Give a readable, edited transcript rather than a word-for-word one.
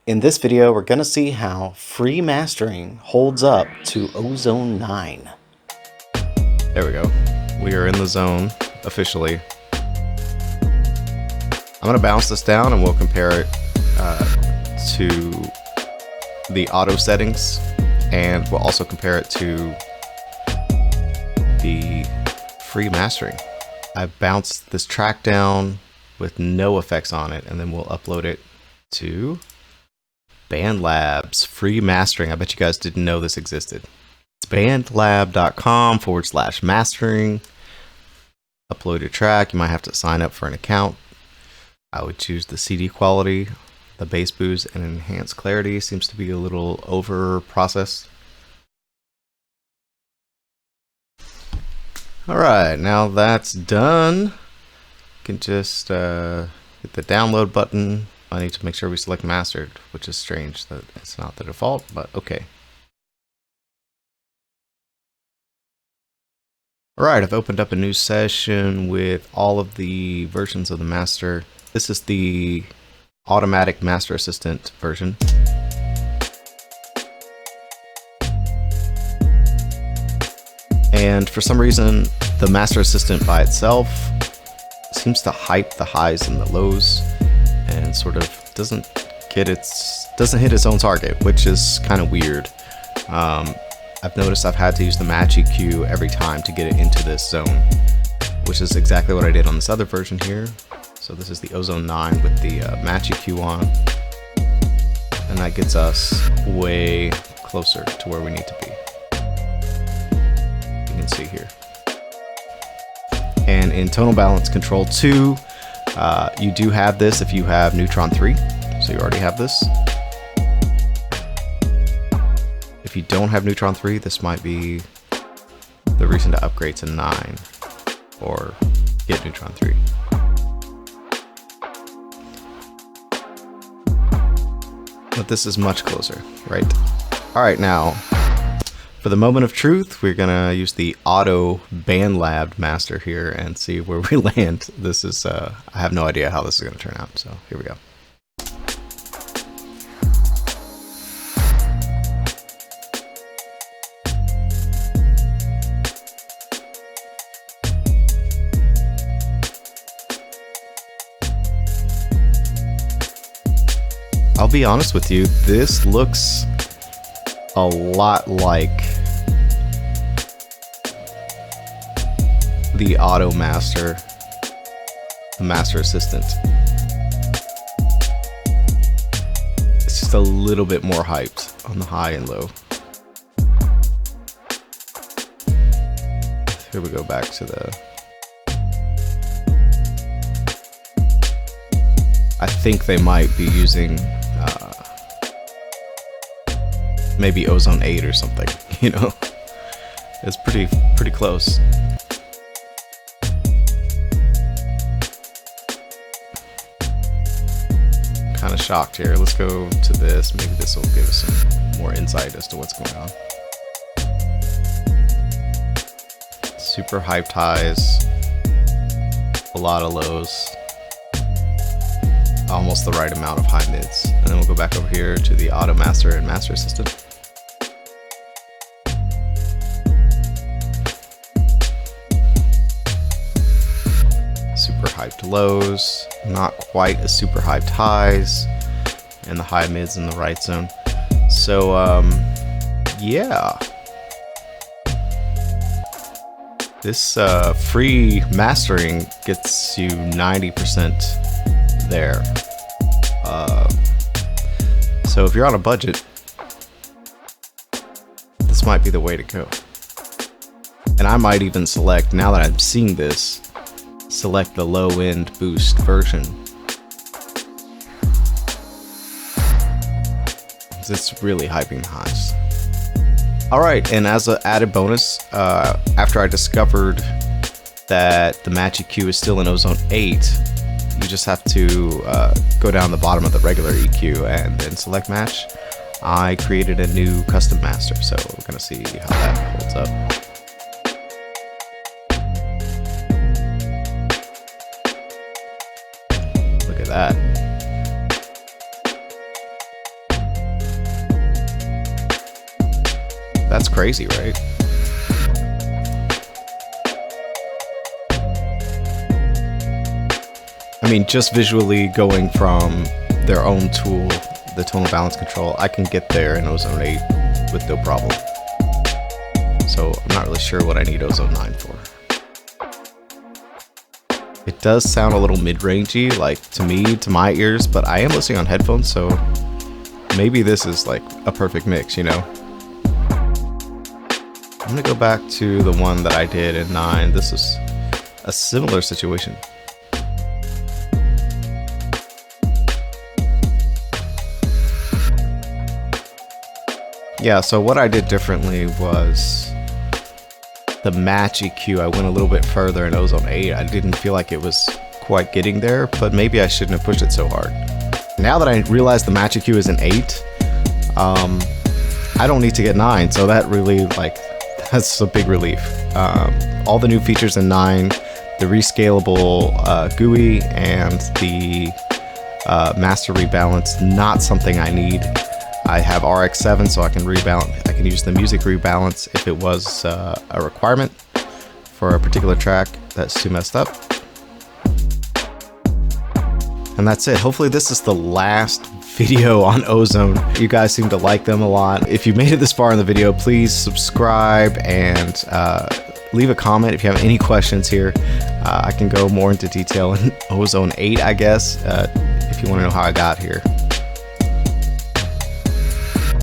In this video, we're going to see how free mastering holds up to Ozone 9. There we go. We are in the zone, officially. I'm going to bounce this down and we'll compare it to the auto settings, and we'll also compare it to the free mastering. I've bounced this track down with no effects on it, and then we'll upload it to Bandlab's free mastering. I bet you guys didn't know this existed. It's bandlab.com/mastering. Upload your track. You might have to sign up for an account. I would choose the CD quality, the bass boost, and enhanced clarity. Seems to be a little over processed. Alright, now that's done, you can just hit the download button. I need to make sure we select mastered, which is strange that it's not the default, but okay. Alright, I've opened up a new session with all of the versions of the master. This is the automatic master assistant version. And for some reason, the master assistant by itself seems to hype the highs and the lows, and sort of doesn't hit its own target, which is kind of weird. I've noticed I've had to use the match EQ every time to get it into this zone, which is exactly what I did on this other version here. So this is the Ozone 9 with the match EQ on, and that gets us way closer to where we need to be. You can see here. And in tonal balance control 2, you do have this if you have Neutron 3, so you already have this. If you don't have Neutron 3, this might be the reason to upgrade to 9 or get Neutron 3. But this is much closer, right? Alright, now for the moment of truth, we're gonna use the auto Bandlab master here and see where we land. This is, I have no idea how this is gonna turn out, so here we go. I'll be honest with you, this looks a lot like the auto master, the master assistant. It's just a little bit more hyped on the high and low. Here we go back to the... I think they might be using maybe Ozone 8 or something, you know? It's pretty close. Kind of shocked here. Let's go to this. Maybe this will give us some more insight as to what's going on. Super hyped highs, a lot of lows, almost the right amount of high mids. And then we'll go back over here to the auto master and master assistant. Super hyped lows, not quite as super hyped highs, and the high mids in the right zone. So yeah, this free mastering gets you 90% there. So if you're on a budget, this might be the way to go. And I might even select, now that I'm seeing this, select the low end boost version. It's really hyping the highs. Alright, and as an added bonus, after I discovered that the match EQ is still in Ozone 8, you just have to go down the bottom of the regular EQ and then select match. I created a new custom master, so we're gonna see how that holds up. Look at that. crazy, right? I mean, just visually going from their own tool, the tonal balance control, I can get there in Ozone 8 with no problem. So I'm not really sure what I need Ozone 9 for. It does sound a little mid-rangey, like to me, to my ears, but I am listening on headphones, so maybe this is like a perfect mix, you know? I'm gonna go back to the one that I did in 9. This is a similar situation. Yeah, so what I did differently was the match EQ. I went a little bit further in Ozone 8. I didn't feel like it was quite getting there, but maybe I shouldn't have pushed it so hard. Now that I realize the match EQ is an 8, I don't need to get 9, so that really, like, that's a big relief. All the new features in 9, the rescalable GUI and the master rebalance, not something I need. I have RX7, so I can rebalance. I can use the music rebalance if it was a requirement for a particular track that's too messed up. And that's it. Hopefully this is the last video on Ozone. You guys seem to like them a lot. If you made it this far in the video, please subscribe and leave a comment if you have any questions here. I can go more into detail in Ozone 8, I guess, if you want to know how I got here.